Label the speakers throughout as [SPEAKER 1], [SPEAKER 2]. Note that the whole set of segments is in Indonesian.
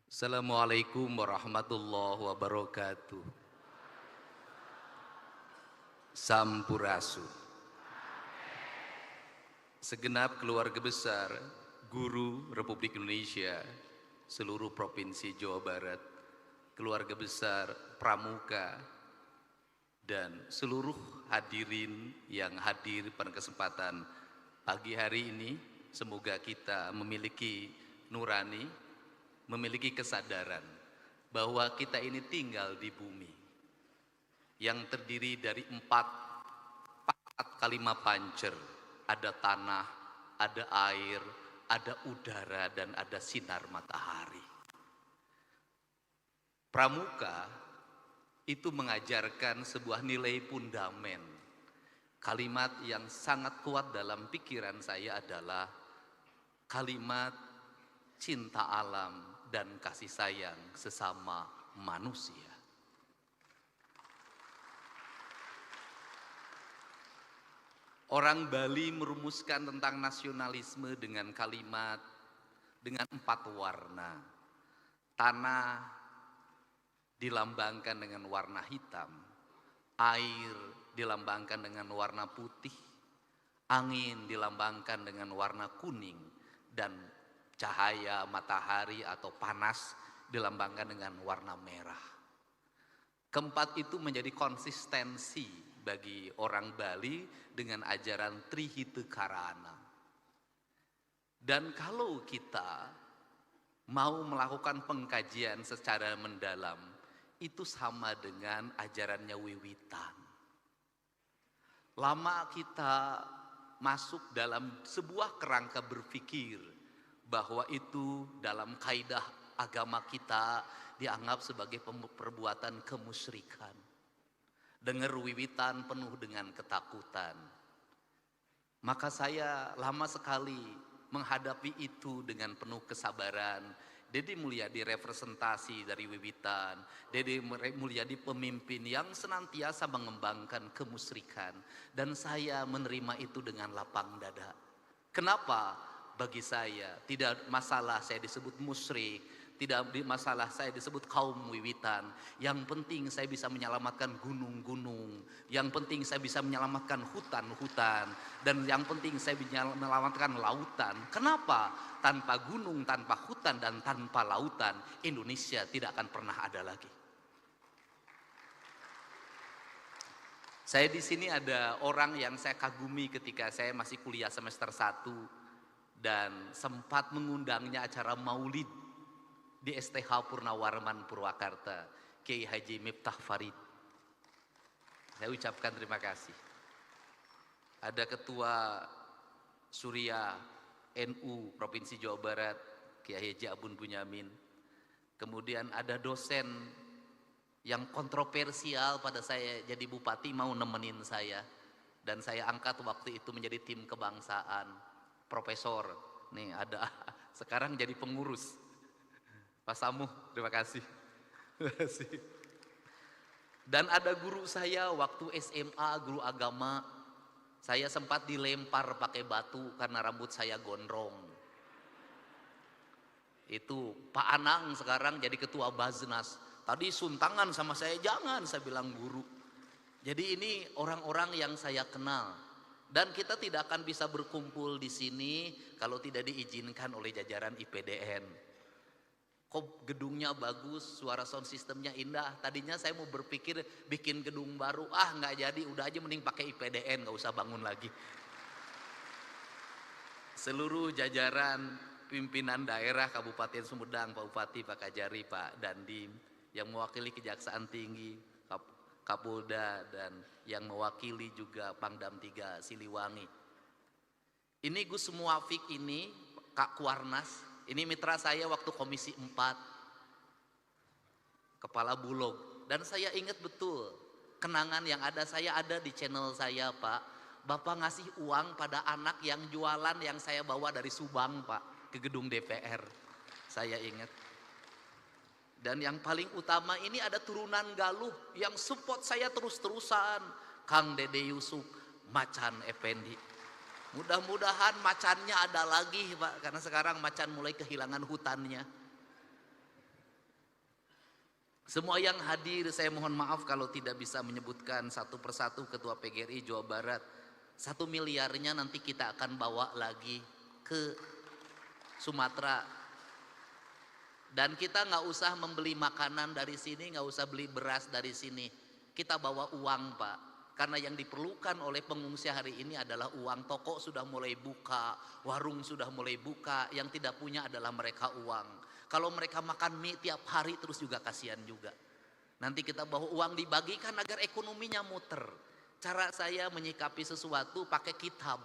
[SPEAKER 1] Assalamualaikum warahmatullahi wabarakatuh. Sampurasu. Segenap keluarga besar guru Republik Indonesia, seluruh provinsi Jawa Barat, keluarga besar Pramuka, dan seluruh hadirin yang hadir pada kesempatan pagi hari ini, semoga kita memiliki nurani, memiliki kesadaran bahwa kita ini tinggal di bumi yang terdiri dari empat kalimat pancer. Ada tanah, ada air, ada udara, dan ada sinar matahari. Pramuka itu mengajarkan sebuah nilai fundamen. Kalimat yang sangat kuat dalam pikiran saya adalah kalimat cinta alam dan kasih sayang sesama manusia. Orang Bali merumuskan tentang nasionalisme dengan kalimat dengan 4 warna. Tanah dilambangkan dengan warna hitam, air dilambangkan dengan warna putih, angin dilambangkan dengan warna kuning, dan cahaya matahari atau panas dilambangkan dengan warna merah. Keempat itu menjadi konsistensi bagi orang Bali dengan ajaran Trihita Karana. Dan kalau kita mau melakukan pengkajian secara mendalam, itu sama dengan ajarannya Wiwitan. Lama kita masuk dalam sebuah kerangka berpikir bahwa itu dalam kaidah agama kita dianggap sebagai perbuatan kemusyrikan. Dengar Wiwitan penuh dengan ketakutan. Maka saya lama sekali menghadapi itu dengan penuh kesabaran. Deddy Mulyadi representasi dari Wiwitan. Deddy Mulyadi pemimpin yang senantiasa mengembangkan kemusyrikan. Dan saya menerima itu dengan lapang dada. Kenapa? Bagi saya tidak masalah saya disebut musyrik, tidak masalah saya disebut kaum Wiwitan. Yang penting saya bisa menyelamatkan gunung-gunung, yang penting saya bisa menyelamatkan hutan-hutan, dan yang penting saya bisa menyelamatkan lautan. Kenapa? Tanpa gunung, tanpa hutan, dan tanpa lautan, Indonesia tidak akan pernah ada lagi. Saya di sini ada orang yang saya kagumi ketika saya masih kuliah semester 1 dan sempat mengundangnya acara maulid di STH Purnawarman Purwakarta, Kiai Haji Miftah Farid. Saya ucapkan terima kasih. Ada Ketua Surya NU Provinsi Jawa Barat, Kiai Haji Abun Bunyamin. Kemudian ada dosen yang kontroversial pada saya jadi bupati mau nemenin saya. Dan saya angkat waktu itu menjadi tim kebangsaan. Profesor, nih ada sekarang jadi pengurus. Pak Samuh, terima kasih. Terima kasih. Dan ada guru saya waktu SMA, guru agama, saya sempat dilempar pakai batu karena rambut saya gondrong. Itu Pak Anang sekarang jadi ketua Baznas. Tadi suntangan sama saya, jangan, saya bilang guru. Jadi ini orang-orang yang saya kenal. Dan kita tidak akan bisa berkumpul di sini kalau tidak diizinkan oleh jajaran IPDN. Kok gedungnya bagus, suara sound systemnya indah. Tadinya saya mau berpikir bikin gedung baru, nggak jadi, udah aja mending pakai IPDN, nggak usah bangun lagi. Seluruh jajaran pimpinan daerah Kabupaten Sumedang, Pak Bupati, Pak Kajari, Pak Dandim, yang mewakili Kejaksaan Tinggi, Kapolda, dan yang mewakili juga Pangdam 3 Siliwangi. Ini Gus Muafik ini, Kak Kuarnas, ini mitra saya waktu Komisi 4, Kepala Bulog. Dan saya ingat betul, kenangan yang ada, saya ada di channel saya, Pak. Bapak ngasih uang pada anak yang jualan yang saya bawa dari Subang, Pak, ke gedung DPR. Saya ingat. Dan yang paling utama ini ada turunan Galuh yang support saya terus-terusan, Kang Dede Yusuf, Macan Effendi. Mudah-mudahan macannya ada lagi, Pak, karena sekarang macan mulai kehilangan hutannya. Semua yang hadir, saya mohon maaf kalau tidak bisa menyebutkan satu persatu Ketua PGRI Jawa Barat. 1 miliarnya nanti kita akan bawa lagi ke Sumatera. Dan kita nggak usah membeli makanan dari sini, nggak usah beli beras dari sini. Kita bawa uang, Pak. Karena yang diperlukan oleh pengungsi hari ini adalah uang. Toko sudah mulai buka, warung sudah mulai buka. Yang tidak punya adalah mereka uang. Kalau mereka makan mie tiap hari terus juga kasihan juga. Nanti kita bawa uang dibagikan agar ekonominya muter. Cara saya menyikapi sesuatu pakai kitab.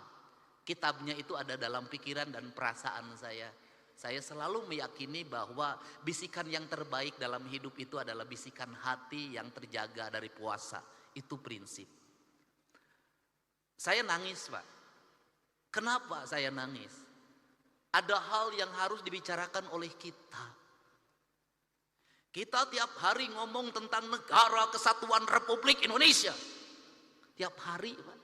[SPEAKER 1] Kitabnya itu ada dalam pikiran dan perasaan saya. Saya selalu meyakini bahwa bisikan yang terbaik dalam hidup itu adalah bisikan hati yang terjaga dari puasa. Itu prinsip. Saya nangis, Pak. Kenapa saya nangis? Ada hal yang harus dibicarakan oleh kita. Kita tiap hari ngomong tentang Negara Kesatuan Republik Indonesia. Tiap hari, Pak.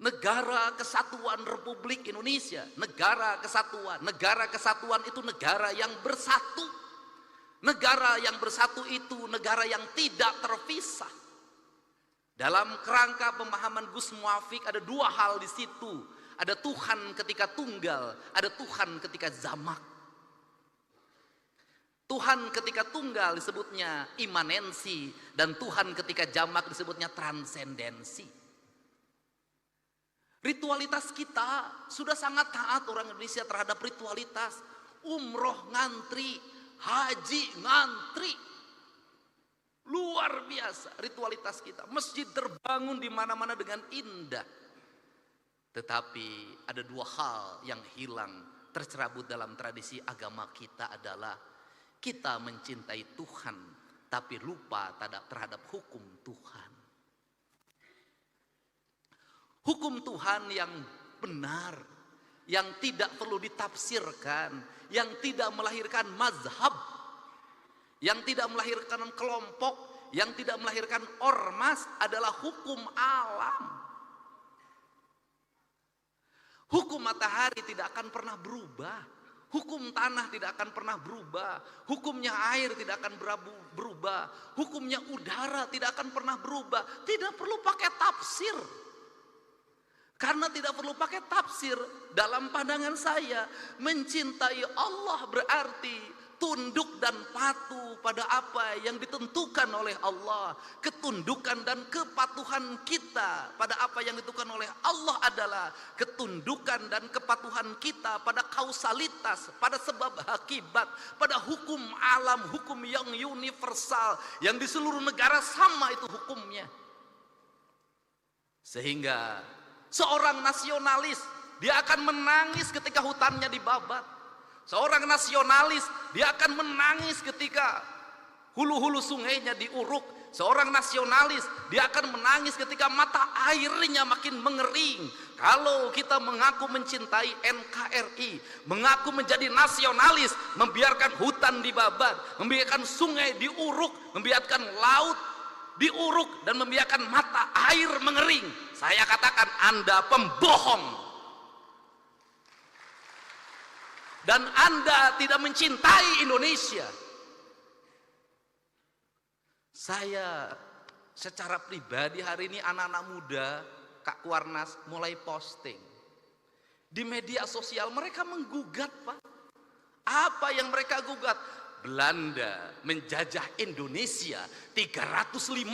[SPEAKER 1] Negara Kesatuan Republik Indonesia. Negara kesatuan. Negara kesatuan itu negara yang bersatu. Negara yang bersatu itu negara yang tidak terpisah. Dalam kerangka pemahaman Gus Muafik ada 2 hal di situ. Ada Tuhan ketika tunggal, ada Tuhan ketika jamak. Tuhan ketika tunggal disebutnya imanensi, dan Tuhan ketika jamak disebutnya transendensi. Ritualitas kita sudah sangat taat orang Indonesia terhadap ritualitas. Umroh ngantri, haji ngantri. Luar biasa ritualitas kita. Masjid terbangun di mana-mana dengan indah. Tetapi ada 2 hal yang hilang tercerabut dalam tradisi agama kita adalah kita mencintai Tuhan tapi lupa terhadap hukum Tuhan. Hukum Tuhan yang benar, yang tidak perlu ditafsirkan, yang tidak melahirkan mazhab, yang tidak melahirkan kelompok, yang tidak melahirkan ormas adalah hukum alam. Hukum matahari tidak akan pernah berubah. Hukum tanah tidak akan pernah berubah. Hukumnya air tidak akan berubah. Hukumnya udara tidak akan pernah berubah. Tidak perlu pakai tafsir. Karena tidak perlu pakai tafsir, dalam pandangan saya, mencintai Allah berarti tunduk dan patuh pada apa yang ditentukan oleh Allah. Ketundukan dan kepatuhan kita pada apa yang ditentukan oleh Allah adalah ketundukan dan kepatuhan kita pada kausalitas, pada sebab akibat, pada hukum alam, hukum yang universal, yang di seluruh negara sama itu hukumnya. Sehingga seorang nasionalis, dia akan menangis ketika hutannya dibabat. Seorang nasionalis, dia akan menangis ketika hulu-hulu sungainya diuruk. Seorang nasionalis, dia akan menangis ketika mata airnya makin mengering. Kalau kita mengaku mencintai NKRI, mengaku menjadi nasionalis, membiarkan hutan dibabat, membiarkan sungai diuruk, membiarkan laut diuruk, dan membiarkan mata air mengering, saya katakan Anda pembohong. Dan Anda tidak mencintai Indonesia. Saya secara pribadi hari ini anak-anak muda, Kak Kuarnas mulai posting di media sosial, mereka menggugat, Pak. Apa yang mereka gugat? Belanda menjajah Indonesia 350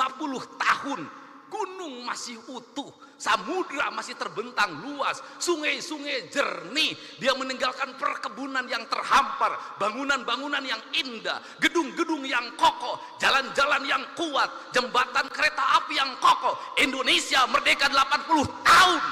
[SPEAKER 1] tahun. Gunung masih utuh, samudra masih terbentang luas, sungai-sungai jernih. Dia meninggalkan perkebunan yang terhampar, bangunan-bangunan yang indah, gedung-gedung yang kokoh, jalan-jalan yang kuat, jembatan kereta api yang kokoh. Indonesia merdeka 80 tahun.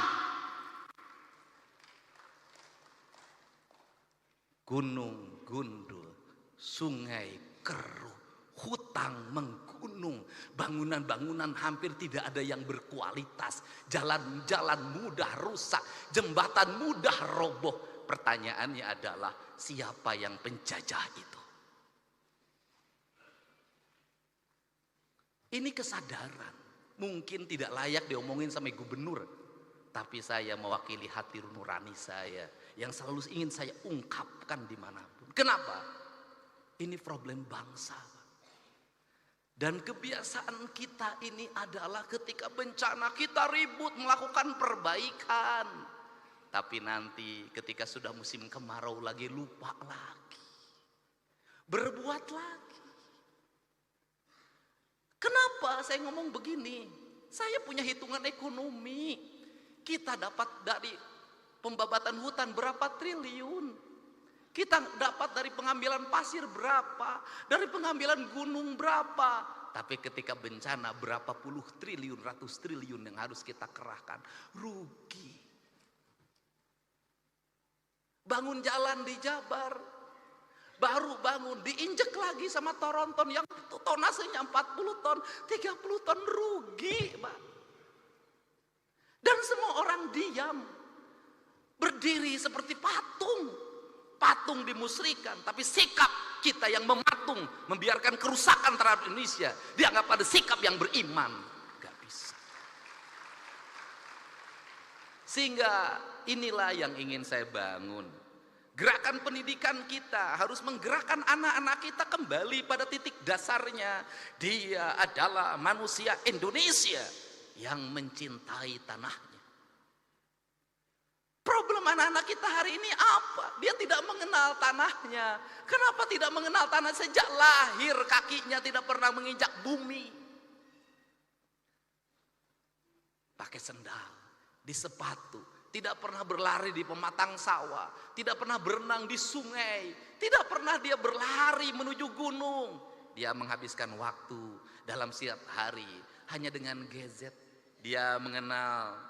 [SPEAKER 1] Gunung gundul, sungai keruh, hutang menggunung, bangunan-bangunan hampir tidak ada yang berkualitas, jalan-jalan mudah rusak, jembatan mudah roboh. Pertanyaannya adalah siapa yang penjajah itu? Ini kesadaran mungkin tidak layak diomongin sama gubernur, tapi saya mewakili hati nurani saya yang selalu ingin saya ungkapkan dimanapun. Kenapa? Ini problem bangsa. Dan kebiasaan kita ini adalah ketika bencana kita ribut melakukan perbaikan. Tapi nanti ketika sudah musim kemarau lagi lupa lagi. Berbuat lagi. Kenapa saya ngomong begini? Saya punya hitungan ekonomi. Kita dapat dari pembabatan hutan berapa triliun. Kita dapat dari pengambilan pasir berapa, dari pengambilan gunung berapa. Tapi ketika bencana berapa puluh triliun, ratus triliun yang harus kita kerahkan. Rugi. Bangun jalan di Jabar, baru bangun, diinjek lagi sama Toronton yang tonasenya 40 ton, 30 ton, rugi, Pak. Dan semua orang diam, berdiri seperti patung. Patung dimusrikan, tapi sikap kita yang mematung, membiarkan kerusakan terhadap Indonesia, dianggap ada sikap yang beriman. Gak bisa. Sehingga inilah yang ingin saya bangun. Gerakan pendidikan kita harus menggerakkan anak-anak kita kembali pada titik dasarnya. Dia adalah manusia Indonesia yang mencintai tanahnya. Problem anak-anak kita hari ini apa? Dia tidak mengenal tanahnya. Kenapa tidak mengenal tanah? Sejak lahir kakinya tidak pernah menginjak bumi. Pakai sendal, di sepatu, tidak pernah berlari di pematang sawah, tidak pernah berenang di sungai, tidak pernah dia berlari menuju gunung. Dia menghabiskan waktu dalam setiap hari hanya dengan gadget. Dia mengenal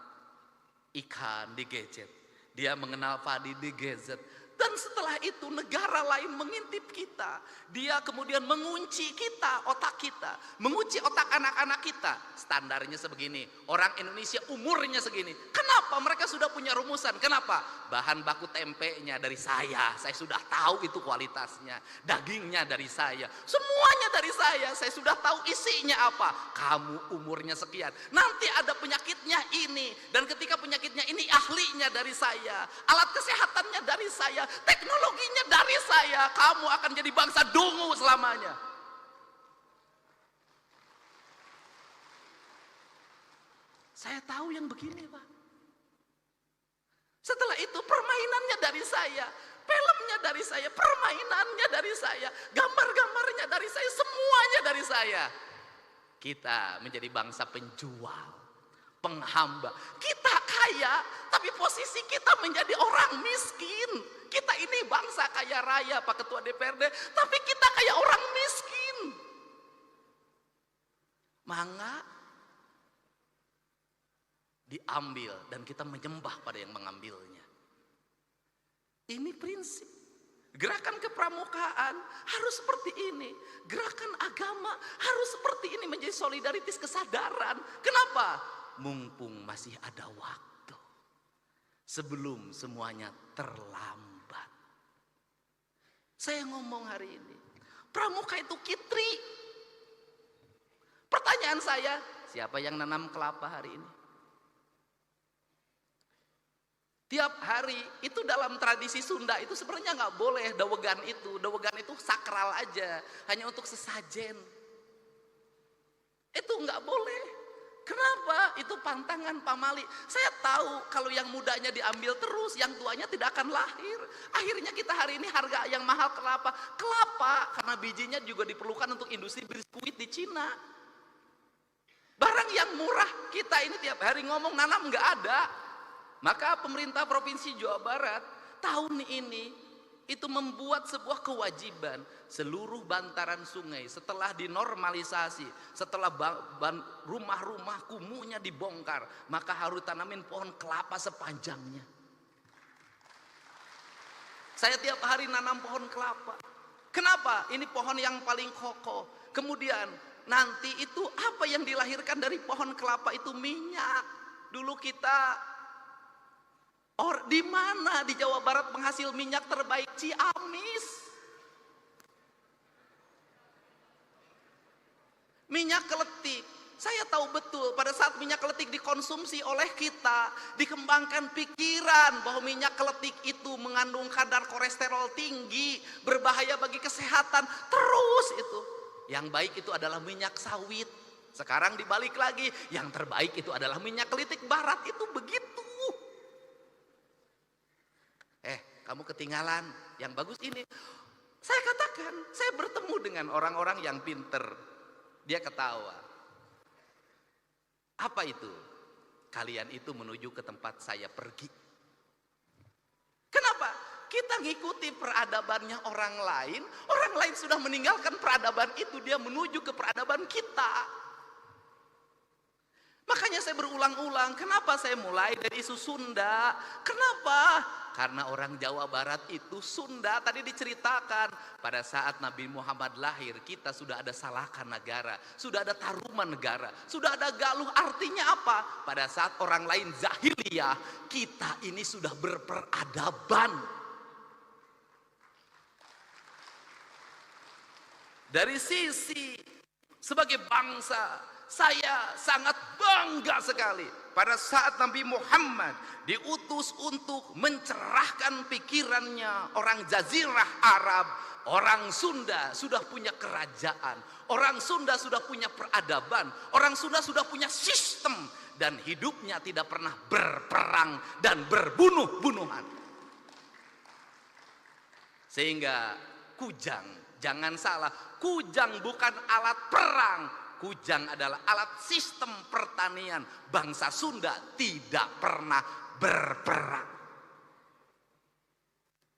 [SPEAKER 1] ikan di gadget. Dia mengenal padi di gadget. Dan setelah itu negara lain mengintip kita. Dia kemudian mengunci kita, otak kita. Mengunci otak anak-anak kita. Standarnya sebegini. Orang Indonesia umurnya segini. Kenapa? Mereka sudah punya rumusan. Kenapa? Bahan baku tempenya dari saya. Saya sudah tahu itu kualitasnya. Dagingnya dari saya. Semuanya dari saya. Saya sudah tahu isinya apa. Kamu umurnya sekian. Nanti ada penyakitnya ini. Dan ketika penyakitnya ini ahlinya dari saya. Alat kesehatannya dari saya. Teknologinya dari saya. Kamu akan jadi bangsa dungu selamanya. Saya tahu yang begini, Pak. Setelah itu permainannya dari saya, filmnya dari saya, permainannya dari saya, gambar-gambarnya dari saya, semuanya dari saya. Kita menjadi bangsa penjual, penghamba. Kita kaya, tapi posisi kita menjadi orang miskin. Kita ini bangsa kaya raya, Pak Ketua DPRD, tapi kita kayak orang miskin. Mangga diambil dan kita menyembah pada yang mengambilnya. Ini prinsip. Gerakan kepramukaan harus seperti ini. Gerakan agama harus seperti ini, menjadi solidaritas kesadaran. Kenapa? Mumpung masih ada waktu. Sebelum semuanya terlambat. Saya ngomong hari ini, pramuka itu kitri. Pertanyaan saya, siapa yang nanam kelapa hari ini? Tiap hari, itu dalam tradisi Sunda itu sebenarnya nggak boleh dawegan itu. Dawegan itu sakral aja, hanya untuk sesajen. Itu nggak boleh. Kenapa? Itu pantangan pamali. Saya tahu kalau yang mudanya diambil terus, yang tuanya tidak akan lahir. Akhirnya kita hari ini harga yang mahal kelapa. Kelapa karena bijinya juga diperlukan untuk industri biskuit di Cina. Barang yang murah kita ini tiap hari ngomong nanam nggak ada. Maka pemerintah Provinsi Jawa Barat tahun ini itu membuat sebuah kewajiban seluruh bantaran sungai setelah dinormalisasi, setelah rumah-rumah kumuhnya dibongkar, maka harus tanamin pohon kelapa sepanjangnya. Saya tiap hari nanam pohon kelapa. Kenapa? Ini pohon yang paling kokoh. Kemudian nanti itu apa yang dilahirkan dari pohon kelapa itu minyak. Dulu kita di mana di Jawa Barat penghasil minyak terbaik? Ciamis. Minyak keletik. Saya tahu betul pada saat minyak keletik dikonsumsi oleh kita, dikembangkan pikiran bahwa minyak keletik itu mengandung kadar kolesterol tinggi, berbahaya bagi kesehatan. Terus itu, yang baik itu adalah minyak sawit. Sekarang dibalik lagi, yang terbaik itu adalah minyak kelitik barat. Itu begitu. Kamu ketinggalan, yang bagus ini. Saya katakan, saya bertemu dengan orang-orang yang pinter. Dia ketawa. Apa itu? Kalian itu menuju ke tempat saya pergi. Kenapa? Kita ngikuti peradabannya orang lain sudah meninggalkan peradaban itu, dia menuju ke peradaban kita. Makanya saya berulang-ulang, kenapa saya mulai dari isu Sunda? Kenapa? Karena orang Jawa Barat itu Sunda, tadi diceritakan pada saat Nabi Muhammad lahir kita sudah ada Salakan Negara, sudah ada Taruman Negara, sudah ada Galuh. Artinya apa? Pada saat orang lain jahiliyah, kita ini sudah berperadaban. Dari sisi sebagai bangsa, saya sangat bangga sekali pada saat Nabi Muhammad diutus untuk mencerahkan pikirannya. Orang Jazirah Arab, orang Sunda sudah punya kerajaan, orang Sunda sudah punya peradaban, orang Sunda sudah punya sistem, dan hidupnya tidak pernah berperang dan berbunuh-bunuhan. Sehingga kujang, jangan salah, kujang bukan alat perang. Kujang adalah alat sistem pertanian. Bangsa Sunda tidak pernah berperang.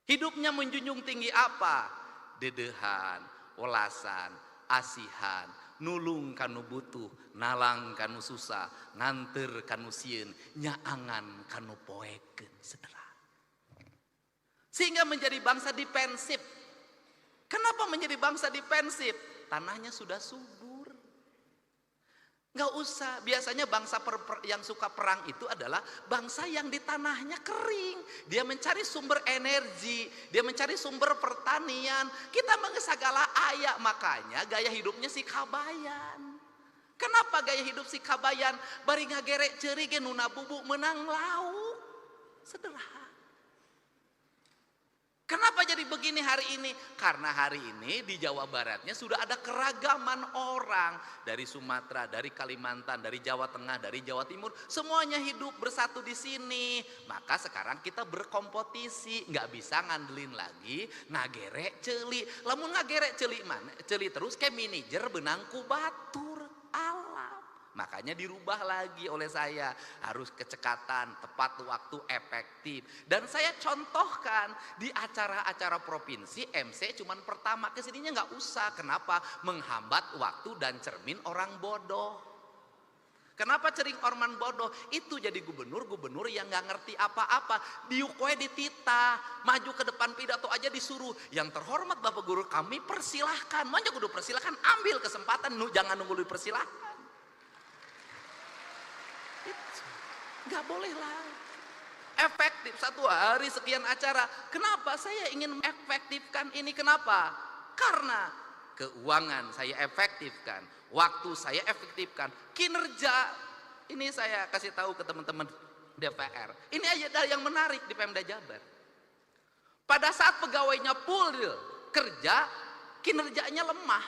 [SPEAKER 1] Hidupnya menjunjung tinggi apa? Dedehan, welasan, asihan, nulung kanu butuh, nalang kanu susah, nganter kanu sieun, nyaangan kanu poeken, saudara. Sehingga menjadi bangsa defensif. Kenapa menjadi bangsa defensif? Tanahnya sudah subur. Nggak usah, biasanya bangsa yang suka perang itu adalah bangsa yang di tanahnya kering. Dia mencari sumber energi, dia mencari sumber pertanian. Kita mengesagala ayak, makanya gaya hidupnya si Kabayan. Kenapa gaya hidup si Kabayan? Bari ngagerek ceuri ge nuna bubuk menang lauk. Sederhana. Kenapa jadi begini hari ini? Karena hari ini di Jawa Baratnya sudah ada keragaman orang. Dari Sumatera, dari Kalimantan, dari Jawa Tengah, dari Jawa Timur. Semuanya hidup bersatu di sini. Maka sekarang kita berkompetisi. Nggak bisa ngandelin lagi ngagerek celi. Lamun ngagerek celi mana? Celi terus kayak manajer benang kubatur. Alam. Makanya dirubah lagi oleh saya, harus kecekatan, tepat waktu, efektif. Dan saya contohkan di acara-acara provinsi, MC cuman pertama, kesininya nggak usah. Kenapa? Menghambat waktu dan cermin orang bodoh. Kenapa cering orman bodoh? Itu jadi gubernur yang nggak ngerti apa-apa. Diukwe dititah, maju ke depan pidato aja disuruh. Yang terhormat Bapak Guru kami persilahkan, manja kudu persilahkan, ambil kesempatan, jangan nunggu dipersilahkan. Gak boleh lah. Efektif satu hari sekian acara. Kenapa saya ingin mengefektifkan ini? Kenapa? Karena keuangan saya efektifkan, waktu saya efektifkan, kinerja ini saya kasih tahu ke teman-teman DPR. Ini aja yang menarik di Pemda Jabar. Pada saat pegawainya full kerja, kinerjanya lemah.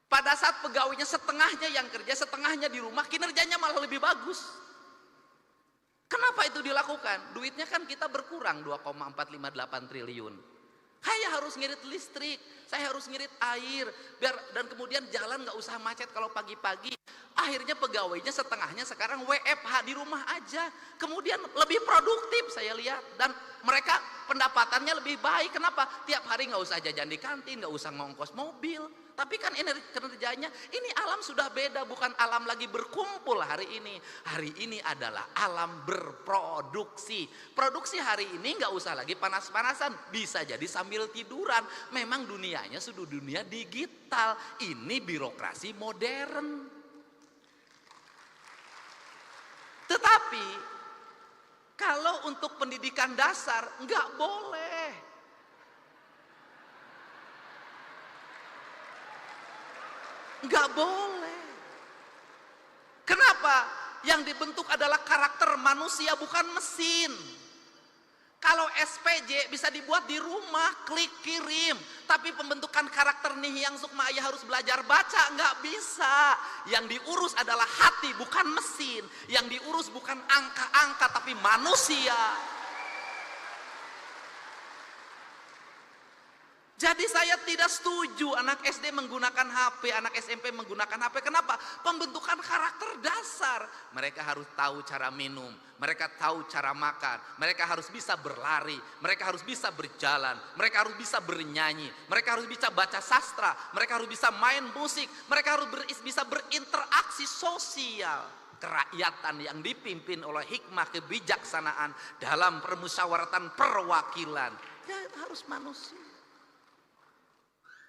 [SPEAKER 1] Pada saat pegawainya setengahnya yang kerja, setengahnya di rumah, kinerjanya malah lebih bagus. Kenapa itu dilakukan? Duitnya kan kita berkurang 2,458 triliun. Saya harus ngirit listrik, saya harus ngirit air, dan kemudian jalan nggak usah macet kalau pagi-pagi. Akhirnya pegawainya setengahnya sekarang WFH di rumah aja. Kemudian lebih produktif saya lihat, dan mereka pendapatannya lebih baik. Kenapa? Tiap hari nggak usah jajan di kantin, nggak usah ngongkos mobil. Tapi kan kinerjanya, ini alam sudah beda, bukan alam lagi berkumpul hari ini. Hari ini adalah alam berproduksi. Produksi hari ini nggak usah lagi panas-panasan, bisa jadi sambil tiduran. Memang dunianya sudah dunia digital, ini birokrasi modern. Tetapi kalau untuk pendidikan dasar nggak boleh. Nggak boleh. Kenapa? Yang dibentuk adalah karakter manusia, bukan mesin. Kalau SPJ bisa dibuat di rumah, klik kirim. Tapi pembentukan karakter nih yang Sukma Ayah harus belajar baca, nggak bisa. Yang diurus adalah hati, bukan mesin. Yang diurus bukan angka-angka, tapi manusia. Jadi saya tidak setuju anak SD menggunakan HP, anak SMP menggunakan HP. Kenapa? Pembentukan karakter dasar. Mereka harus tahu cara minum, mereka tahu cara makan, mereka harus bisa berlari, mereka harus bisa berjalan, mereka harus bisa bernyanyi, mereka harus bisa baca sastra, mereka harus bisa main musik, mereka harus bisa berinteraksi sosial. Kerakyatan yang dipimpin oleh hikmah kebijaksanaan dalam permusyawaratan perwakilan. Ya harus manusia.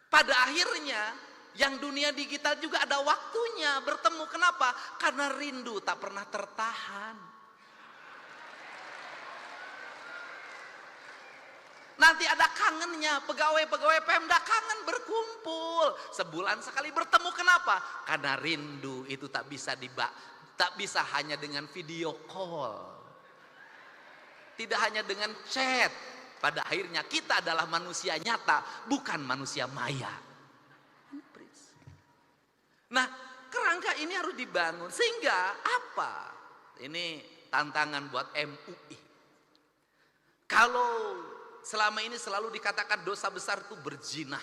[SPEAKER 1] Pada akhirnya yang dunia digital juga ada waktunya bertemu. Kenapa? Karena rindu tak pernah tertahan. Nanti ada kangennya, pegawai-pegawai Pemda kangen berkumpul. Sebulan sekali bertemu. Kenapa? Karena rindu itu tak bisa hanya dengan video call. Tidak hanya dengan chat. Pada akhirnya kita adalah manusia nyata, bukan manusia maya. Nah, kerangka ini harus dibangun. Sehingga apa? Ini tantangan buat MUI. Kalau selama ini selalu dikatakan dosa besar itu berzina,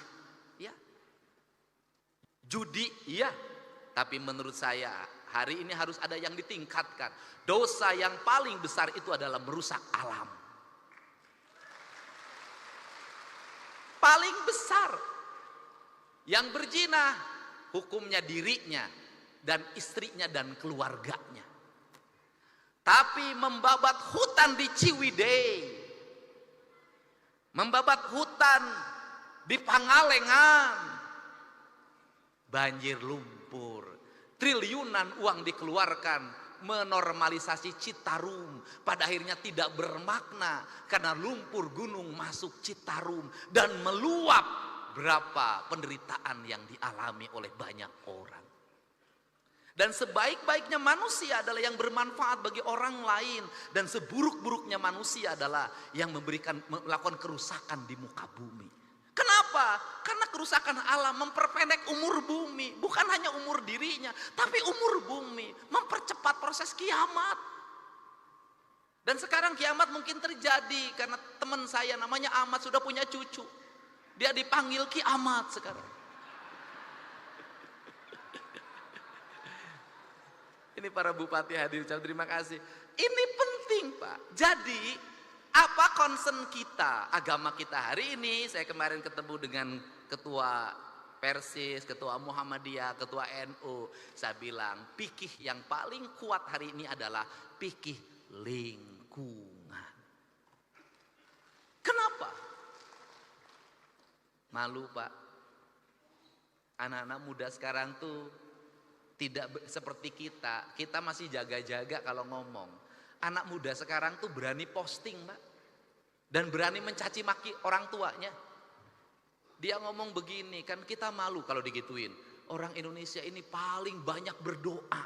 [SPEAKER 1] ya. Judi, ya. Tapi menurut saya hari ini harus ada yang ditingkatkan. Dosa yang paling besar itu adalah merusak alam. Paling besar. Yang berzina hukumnya dirinya dan istrinya dan keluarganya. Tapi membabat hutan di Ciwidey, membabat hutan di Pangalengan, banjir lumpur, triliunan uang dikeluarkan menormalisasi Citarum, pada akhirnya tidak bermakna karena lumpur gunung masuk Citarum dan meluap. Berapa penderitaan yang dialami oleh banyak orang. Dan sebaik-baiknya manusia adalah yang bermanfaat bagi orang lain, dan seburuk-buruknya manusia adalah yang melakukan kerusakan di muka bumi. Kenapa? Karena kerusakan alam memperpendek umur bumi, bukan hanya umur dirinya, tapi umur bumi, mempercepat proses kiamat. Dan sekarang kiamat mungkin terjadi karena teman saya namanya Ahmad sudah punya cucu. Dia dipanggil kiamat sekarang. Ini para bupati hadir, terima kasih. Ini penting, Pak. Jadi apa concern kita, agama kita hari ini? Saya kemarin ketemu dengan ketua Persis, ketua Muhammadiyah, ketua NU. Saya bilang fikih yang paling kuat hari ini adalah fikih lingkungan. Kenapa? Malu, Pak. Anak-anak muda sekarang tuh tidak seperti kita. Kita masih jaga-jaga kalau ngomong. Anak muda sekarang tuh berani posting, Pak. Dan berani mencaci maki orang tuanya. Dia ngomong begini, kan kita malu kalau digituin. Orang Indonesia ini paling banyak berdoa.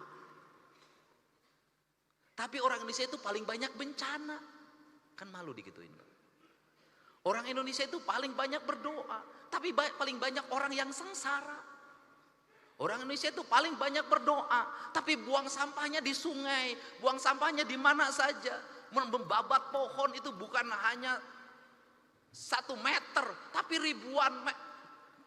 [SPEAKER 1] Tapi orang Indonesia itu paling banyak bencana. Kan malu digituin. Orang Indonesia itu paling banyak berdoa. Tapi paling banyak orang yang sengsara. Orang Indonesia itu paling banyak berdoa. Tapi buang sampahnya di sungai. Buang sampahnya di mana saja. Membabat pohon itu bukan hanya 1 meter, tapi ribuan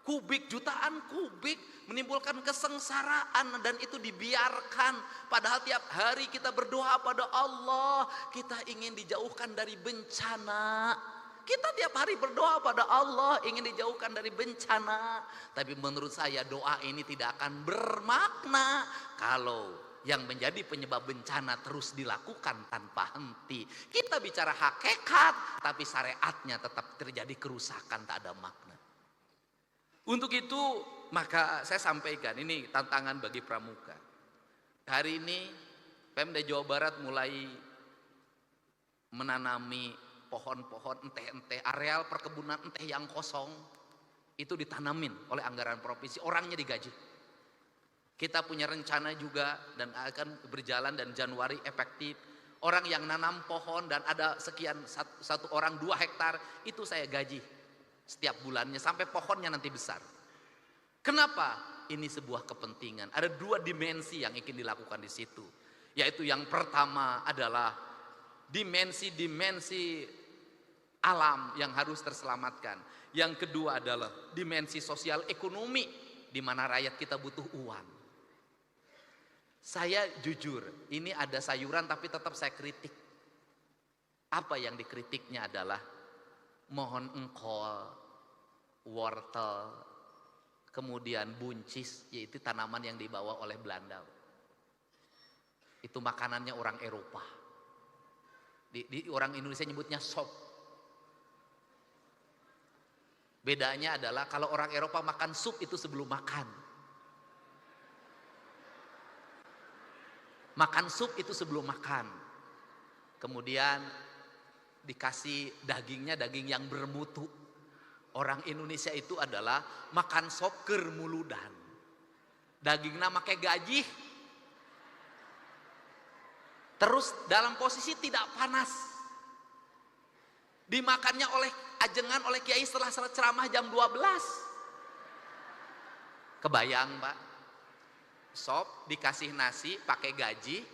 [SPEAKER 1] kubik, jutaan kubik, menimbulkan kesengsaraan, dan itu dibiarkan. Padahal tiap hari kita berdoa pada Allah, kita ingin dijauhkan dari bencana. Kita tiap hari berdoa pada Allah ingin dijauhkan dari bencana. Tapi menurut saya doa ini tidak akan bermakna kalau yang menjadi penyebab bencana terus dilakukan tanpa henti. Kita bicara hakikat, tapi syariatnya tetap terjadi kerusakan, tak ada makna. Untuk itu maka saya sampaikan, ini tantangan bagi pramuka. Hari ini Pemda Jawa Barat mulai menanami pohon-pohon enteh-enteh, areal perkebunan enteh yang kosong, itu ditanamin oleh anggaran provinsi, orangnya digaji. Kita punya rencana juga dan akan berjalan dan Januari efektif. Orang yang nanam pohon dan ada sekian satu orang 2 hektar, itu saya gaji setiap bulannya sampai pohonnya nanti besar. Kenapa? Ini sebuah kepentingan. Ada 2 dimensi yang ingin dilakukan di situ. Yaitu yang pertama adalah dimensi alam yang harus terselamatkan. Yang kedua adalah dimensi sosial ekonomi di mana rakyat kita butuh uang. Saya jujur, ini ada sayuran tapi tetap saya kritik. Apa yang dikritiknya adalah mohon engkol, wortel, kemudian buncis, yaitu tanaman yang dibawa oleh Belanda. Itu makanannya orang Eropa. Di orang Indonesia nyebutnya sop. Bedanya adalah kalau orang Eropa makan sup itu sebelum makan. Makan sup itu sebelum makan. Kemudian dikasih dagingnya daging yang bermutu. Orang Indonesia itu adalah makan sop keur muludan. Dagingnya make gaji. Terus dalam posisi tidak panas. Dimakannya oleh ajengan oleh kiai setelah ceramah jam 12. Kebayang, Pak? Sop dikasih nasi pakai gaji,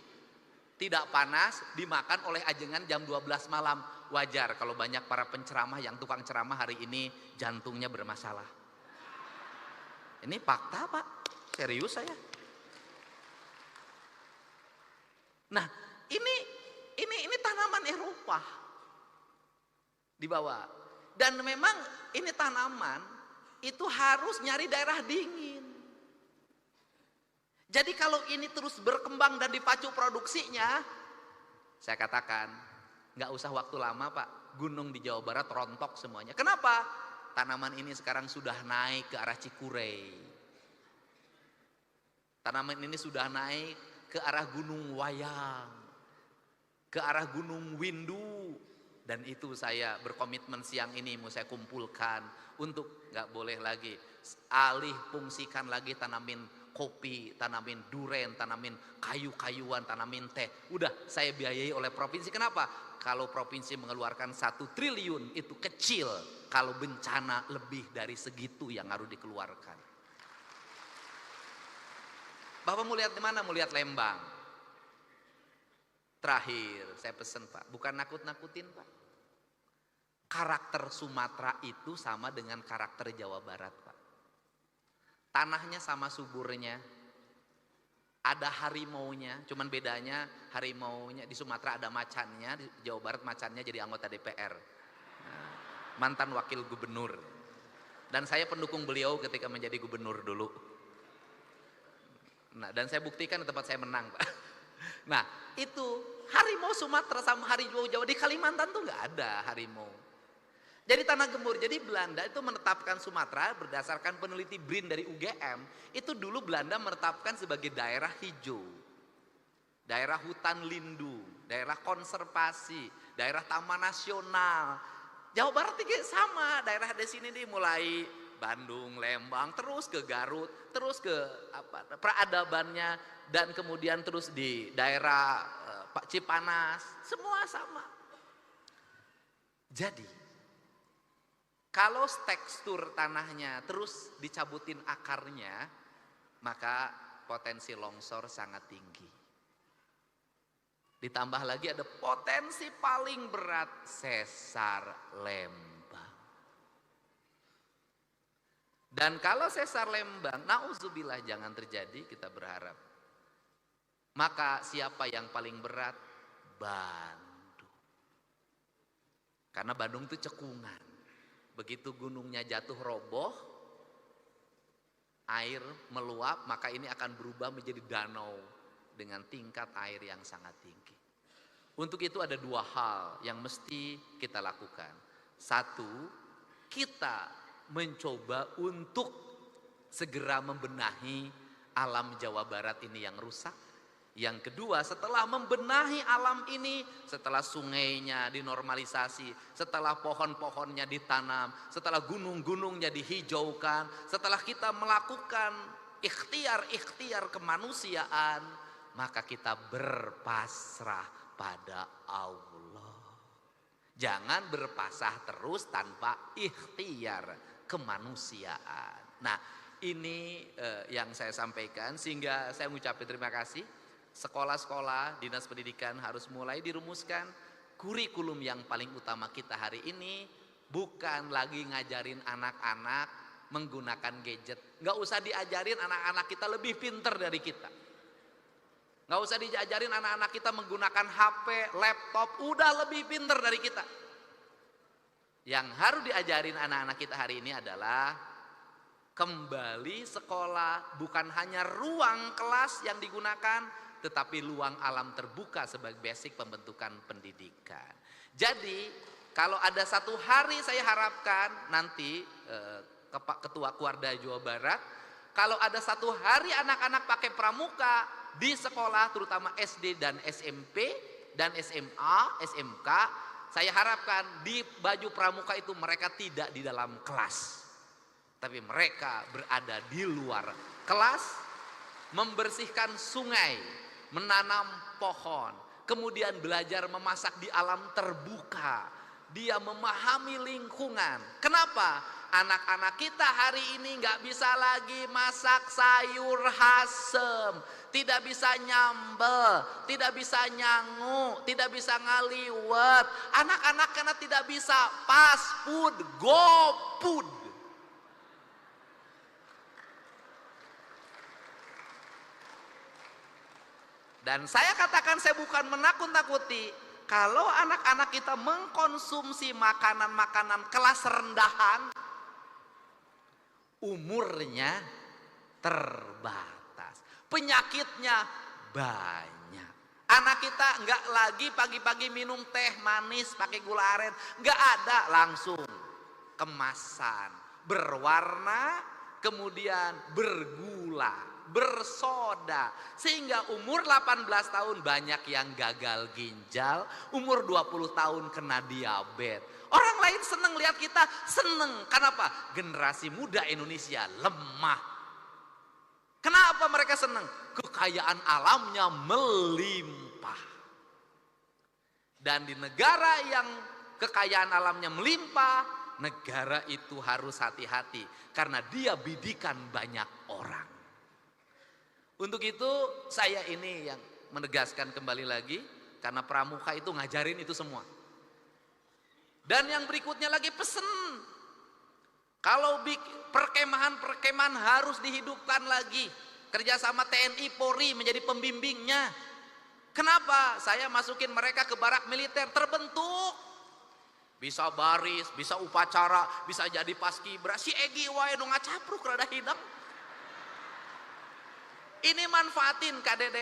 [SPEAKER 1] tidak panas, dimakan oleh ajengan jam 12 malam. Wajar kalau banyak para penceramah yang tukang ceramah hari ini jantungnya bermasalah. Ini fakta, Pak. Serius saya. Nah, ini tanaman Eropa dibawa. Dan memang ini tanaman itu harus nyari daerah dingin. Jadi kalau ini terus berkembang dan dipacu produksinya, saya katakan nggak usah waktu lama, Pak. Gunung di Jawa Barat rontok semuanya. Kenapa? Tanaman ini sekarang sudah naik ke arah Cikurey. Tanaman ini sudah naik ke arah Gunung Wayang, ke arah Gunung Windu. Dan itu saya berkomitmen siang ini mau saya kumpulkan untuk nggak boleh lagi alih fungsikan lagi tanamin kopi, tanamin duren, tanamin kayu-kayuan, tanamin teh. Udah saya biayai oleh provinsi. Kenapa? Kalau provinsi mengeluarkan 1 triliun itu kecil. Kalau bencana lebih dari segitu yang harus dikeluarkan. Bapak mau lihat di mana? Mau lihat Lembang. Terakhir saya pesan, Pak. Bukan nakut-nakutin, Pak. Karakter Sumatera itu sama dengan karakter Jawa Barat, Pak. Tanahnya sama suburnya, ada harimaunya, cuman bedanya harimaunya di Sumatera ada macannya, di Jawa Barat macannya jadi anggota DPR, mantan wakil gubernur. Dan saya pendukung beliau ketika menjadi gubernur dulu. Nah, dan saya buktikan di tempat saya menang, Pak. Nah, itu harimau Sumatera sama harimau Jawa di Kalimantan tuh nggak ada harimau. Jadi tanah gembur, jadi Belanda itu menetapkan Sumatera berdasarkan peneliti BRIN dari UGM, itu dulu Belanda menetapkan sebagai daerah hijau, daerah hutan lindung, daerah konservasi, daerah taman nasional. Jawa Barat juga sama, daerah di sini nih mulai Bandung, Lembang, terus ke Garut, terus ke peradabannya, dan kemudian terus di daerah Cipanas, semua sama. Jadi kalau tekstur tanahnya terus dicabutin akarnya, maka potensi longsor sangat tinggi. Ditambah lagi ada potensi paling berat, sesar Lembang. Dan kalau sesar Lembang, nauzubillah jangan terjadi, kita berharap. Maka siapa yang paling berat? Bandung. Karena Bandung itu cekungan. Begitu gunungnya jatuh roboh, air meluap, maka ini akan berubah menjadi danau dengan tingkat air yang sangat tinggi. Untuk itu ada 2 hal yang mesti kita lakukan. 1, kita mencoba untuk segera membenahi alam Jawa Barat ini yang rusak. Yang kedua, setelah membenahi alam ini, setelah sungainya dinormalisasi, setelah pohon-pohonnya ditanam, setelah gunung-gunungnya dihijaukan, setelah kita melakukan ikhtiar kemanusiaan, maka kita berpasrah pada Allah. Jangan berpasrah terus tanpa ikhtiar kemanusiaan. Nah, ini yang saya sampaikan, sehingga saya mengucapkan terima kasih. Sekolah-sekolah, dinas pendidikan harus mulai dirumuskan kurikulum yang paling utama kita hari ini bukan lagi ngajarin anak-anak menggunakan gadget. Nggak usah diajarin anak-anak kita lebih pinter dari kita. Nggak usah diajarin anak-anak kita menggunakan HP, laptop, udah lebih pinter dari kita. Yang harus diajarin anak-anak kita hari ini adalah kembali sekolah bukan hanya ruang kelas yang digunakan, tetapi luang alam terbuka sebagai basic pembentukan pendidikan. Jadi kalau ada satu hari saya harapkan nanti Ketua Kuarda Jawa Barat, kalau ada satu hari anak-anak pakai pramuka di sekolah, terutama SD dan SMP dan SMA, SMK, saya harapkan di baju pramuka itu mereka tidak di dalam kelas, tapi mereka berada di luar kelas, membersihkan sungai, menanam pohon, kemudian belajar memasak di alam terbuka. Dia memahami lingkungan. Kenapa? Anak-anak kita hari ini nggak bisa lagi masak sayur asem, tidak bisa nyambel, tidak bisa nyangu, tidak bisa ngaliwet. Anak-anak karena tidak bisa fast food, go food. Dan saya katakan, saya bukan menakut-nakuti. Kalau anak-anak kita mengkonsumsi makanan-makanan kelas rendahan, umurnya terbatas, penyakitnya banyak. Anak kita nggak lagi pagi-pagi minum teh manis pakai gula aren, nggak ada, langsung kemasan berwarna, kemudian bergula, bersoda, sehingga umur 18 tahun banyak yang gagal ginjal, umur 20 tahun kena diabetes. Orang lain seneng lihat kita, seneng. Kenapa? Generasi muda Indonesia lemah. Kenapa mereka seneng? Kekayaan alamnya melimpah. Dan di negara yang kekayaan alamnya melimpah, negara itu harus hati-hati karena dia bidikan banyak orang. Untuk itu saya ini yang menegaskan kembali lagi, karena pramuka itu ngajarin itu semua. Dan yang berikutnya lagi pesen, kalau perkemahan-perkemahan harus dihidupkan lagi, kerjasama TNI Polri menjadi pembimbingnya. Kenapa? Saya masukin mereka ke barak militer, terbentuk, bisa baris, bisa upacara, bisa jadi paskibra. Si Egi wae nu ngacapruk rada hidang. Ini manfaatin KDD,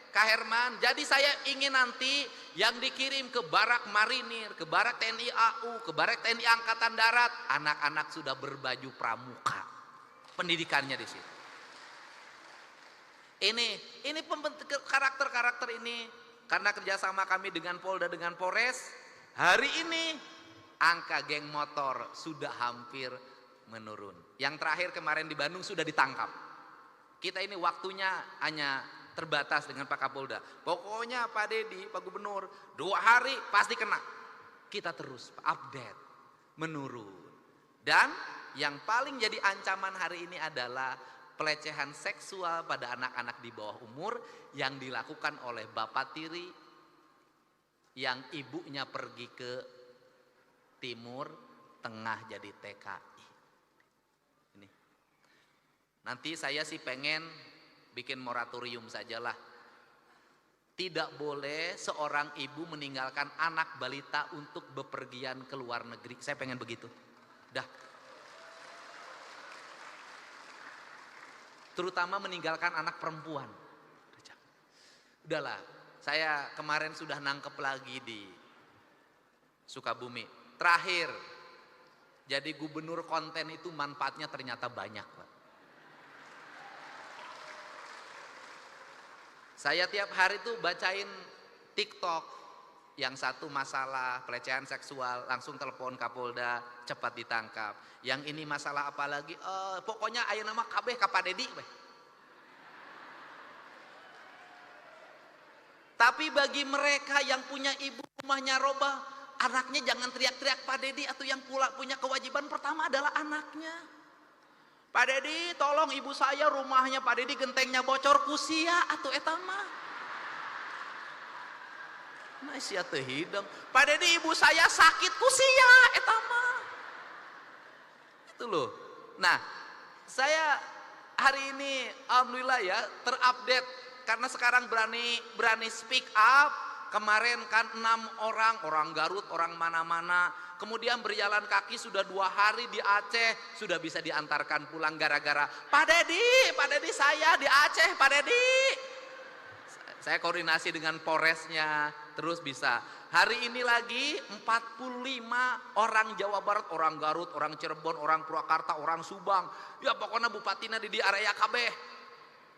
[SPEAKER 1] Kak Herman. Jadi saya ingin nanti yang dikirim ke barak marinir, ke barak TNI AU, ke barak TNI Angkatan Darat, anak-anak sudah berbaju pramuka. Pendidikannya di situ. Ini pembentuk karakter-karakter ini, karena kerjasama kami dengan Polda, dengan Polres, hari ini angka geng motor sudah hampir menurun. Yang terakhir kemarin di Bandung sudah ditangkap. Kita ini waktunya hanya terbatas dengan Pak Kapolda. Pokoknya Pak Dedi, Pak Gubernur, 2 hari pasti kena. Kita terus update, menurun. Dan yang paling jadi ancaman hari ini adalah pelecehan seksual pada anak-anak di bawah umur yang dilakukan oleh bapak tiri yang ibunya pergi ke timur tengah jadi TKI. Nanti saya sih pengen bikin moratorium sajalah. Tidak boleh seorang ibu meninggalkan anak balita untuk bepergian ke luar negeri. Saya pengen begitu. Dah. Terutama meninggalkan anak perempuan. Udahlah, saya kemarin sudah nangkep lagi di Sukabumi. Terakhir, jadi gubernur konten itu manfaatnya ternyata banyak, Pak. Saya tiap hari tuh bacain TikTok, yang satu masalah pelecehan seksual langsung telepon Kapolda, cepat ditangkap. Yang ini masalah apa lagi? Pokoknya aya nama kabeh ka Pak Dedi. Tapi bagi mereka yang punya ibu rumahnya robah, anaknya jangan teriak-teriak Pak Dedi, atau yang punya kewajiban pertama adalah anaknya. Pak Dedi, tolong ibu saya rumahnya Pak Dedi gentengnya bocor kusia atau etama. Nah sia teu hidung. Pak Dedi ibu saya sakit kusia etama. Itu loh. Nah, saya hari ini alhamdulillah ya terupdate karena sekarang berani speak up. Kemarin kan 6 orang Garut, orang mana-mana, kemudian berjalan kaki sudah 2 hari di Aceh, sudah bisa diantarkan pulang gara-gara Pak Dedi saya di Aceh Pak Dedi. Saya koordinasi dengan Polresnya, terus bisa. Hari ini lagi 45 orang Jawa Barat, orang Garut, orang Cirebon, orang Purwakarta, orang Subang. Ya pokoknya bupatina di area kabeh.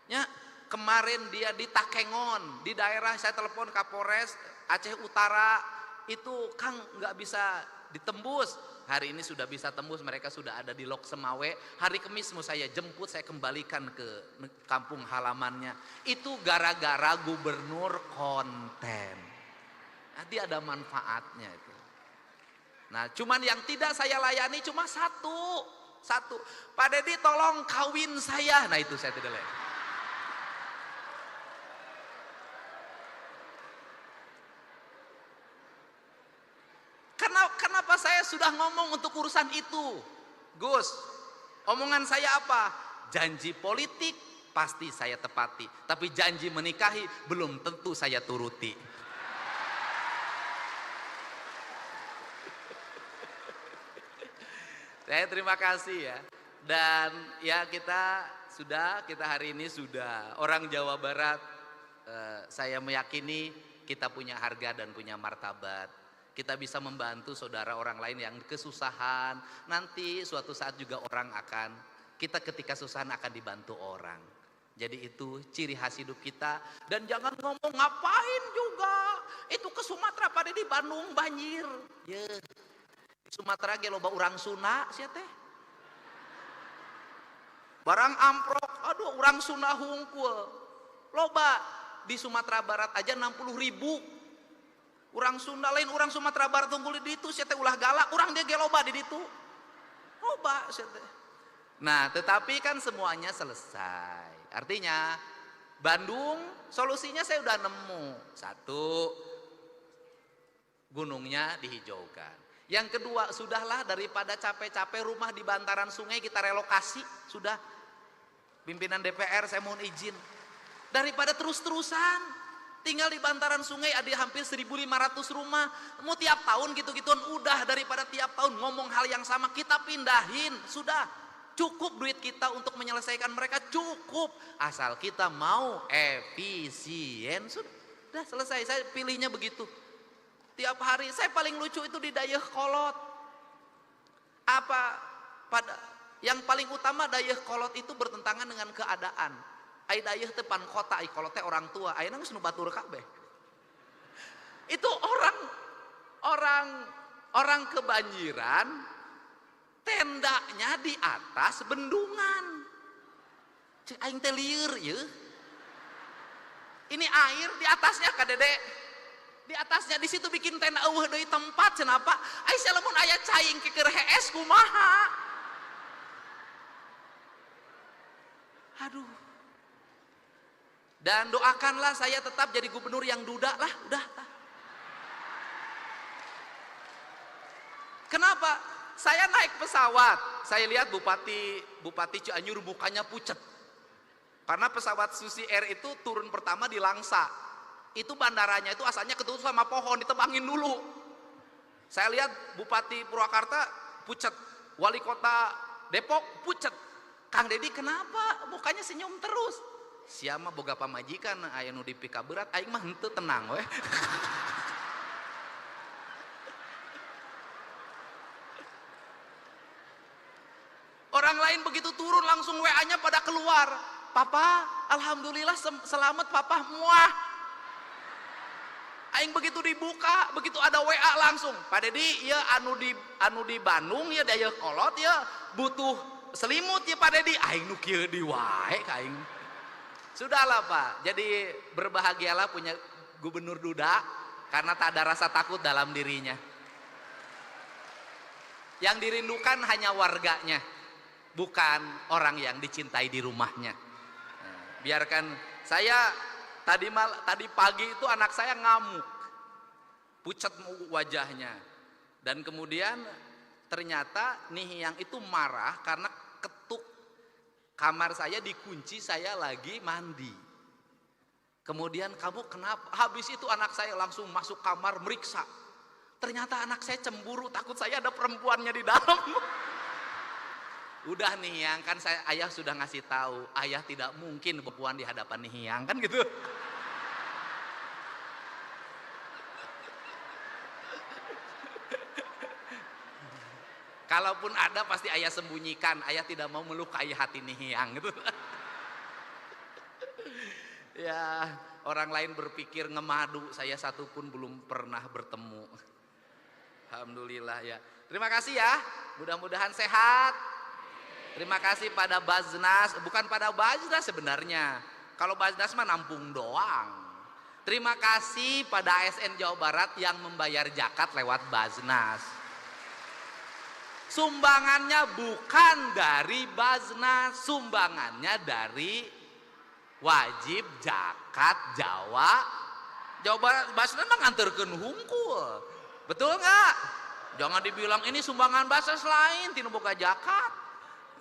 [SPEAKER 1] Ya, kemarin dia di Takengon, di daerah saya telepon Kapolres Aceh Utara, itu Kang nggak bisa ditembus. Hari ini sudah bisa tembus, mereka sudah ada di Lok Semawe. Hari Kamis mau saya jemput, saya kembalikan ke kampung halamannya. Itu gara-gara gubernur konten. Nanti ada manfaatnya itu. Nah, cuman yang tidak saya layani cuma satu. Pak Dedi tolong kawin saya. Nah itu saya tidak layani. Kenapa saya sudah ngomong untuk urusan itu? Gus, omongan saya apa? Janji politik pasti saya tepati, tapi janji menikahi belum tentu saya turuti. Saya terima kasih ya. Dan ya kita hari ini sudah orang Jawa Barat, saya meyakini kita punya harga dan punya martabat. Kita bisa membantu saudara orang lain yang kesusahan. Nanti suatu saat juga kita ketika kesusahan akan dibantu orang. Jadi itu ciri khas hidup kita. Dan jangan ngomong ngapain juga. Itu ke Sumatera pada di Bandung banjir. Ya, Sumatera ge loba urang Sunda sia teh. Barang amprok, aduh urang Sunda hungkul. Loba di Sumatera Barat aja 60.000. Urang Sunda lain, urang Sumatera Barat tunggul di ditu, saya teh ulah galak, urang dia geloba di ditu. Loba saya teh. Nah, tetapi kan semuanya selesai. Artinya Bandung solusinya saya udah nemu. 1, gunungnya dihijaukan. Yang kedua, sudahlah daripada capek-capek rumah di bantaran sungai kita relokasi, sudah. Pimpinan DPR saya mohon izin. Daripada terus-terusan tinggal di bantaran sungai ada hampir 1.500 rumah. Mau tiap tahun gitu-gituan, udah daripada tiap tahun ngomong hal yang sama, kita pindahin. Sudah, cukup duit kita untuk menyelesaikan mereka, cukup. Asal kita mau efisien, sudah selesai. Saya pilihnya begitu. Tiap hari, saya paling lucu itu di Dayakolot. Yang paling utama Dayakolot itu bertentangan dengan keadaan. Ai dayeuh teh pan kota, ai kolot teh orang tua, ayeuna geus nu batur kabeh. Itu orang kebanjiran, tendanya di atas bendungan. Cek aing teh lieur yeuh. Ini air di atasnya ka Dede. Di atasnya di situ bikin tenda eueuh deui tempat cenapa? Ai sia lamun aya caing keur hees kumaha? Aduh. Dan doakanlah saya tetap jadi gubernur yang duda lah, udah. Kenapa? Saya naik pesawat, saya lihat Bupati Cianjur mukanya pucet. Karena pesawat Susi Air itu turun pertama di Langsa. Itu bandaranya itu asalnya ketutup sama pohon, ditebangin dulu. Saya lihat Bupati Purwakarta pucet, Wali Kota Depok pucet. Kang Dedi kenapa? Mukanya senyum terus. Siapa boga pamajikan aya nu dipika berat, aing mah henteu tenang we. Orang lain begitu turun langsung WA-nya pada keluar. Papa, alhamdulillah selamat papa, muah. Aing begitu dibuka, begitu ada WA langsung. Pak Dedi, ya anu di Bandung ya Dayakolot ya butuh selimut ya Pak Dedi. Aing nu kieu di wae ka aing. Sudahlah Pak, jadi berbahagialah punya gubernur duda karena tak ada rasa takut dalam dirinya. Yang dirindukan hanya warganya, bukan orang yang dicintai di rumahnya. Biarkan saya tadi pagi itu anak saya ngamuk, pucat wajahnya, dan kemudian ternyata Nihiang itu marah karena ketuk kamar saya dikunci, saya lagi mandi. Kemudian, kamu kenapa? Habis itu anak saya langsung masuk kamar meriksa. Ternyata anak saya cemburu, takut saya ada perempuannya di dalam. Udah Nihiang, kan ayah sudah ngasih tahu, ayah tidak mungkin perempuan di hadapan Nihiang, kan gitu. Kalaupun ada pasti ayah sembunyikan, ayah tidak mau melukai hati Nihiang gitu. Ya, orang lain berpikir ngemadu, saya satu pun belum pernah bertemu. Alhamdulillah ya. Terima kasih ya, mudah-mudahan sehat. Terima kasih pada Baznas, bukan pada Baznas sebenarnya. Kalau Baznas mah nampung doang. Terima kasih pada ASN Jawa Barat yang membayar zakat lewat Baznas. Sumbangannya bukan dari Baznas, sumbangannya dari wajib zakat Jawa Barat. Baznas mah nganterkeun hungkul. Betul nggak? Jangan dibilang ini sumbangan Baznas lain, tinu boga zakat.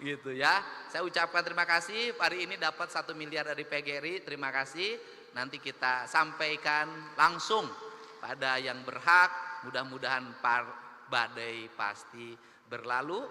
[SPEAKER 1] Gitu ya. Saya ucapkan terima kasih. Hari ini dapat 1 miliar dari PGRI. Terima kasih. Nanti kita sampaikan langsung pada yang berhak. Mudah-mudahan badai pasti berlalu.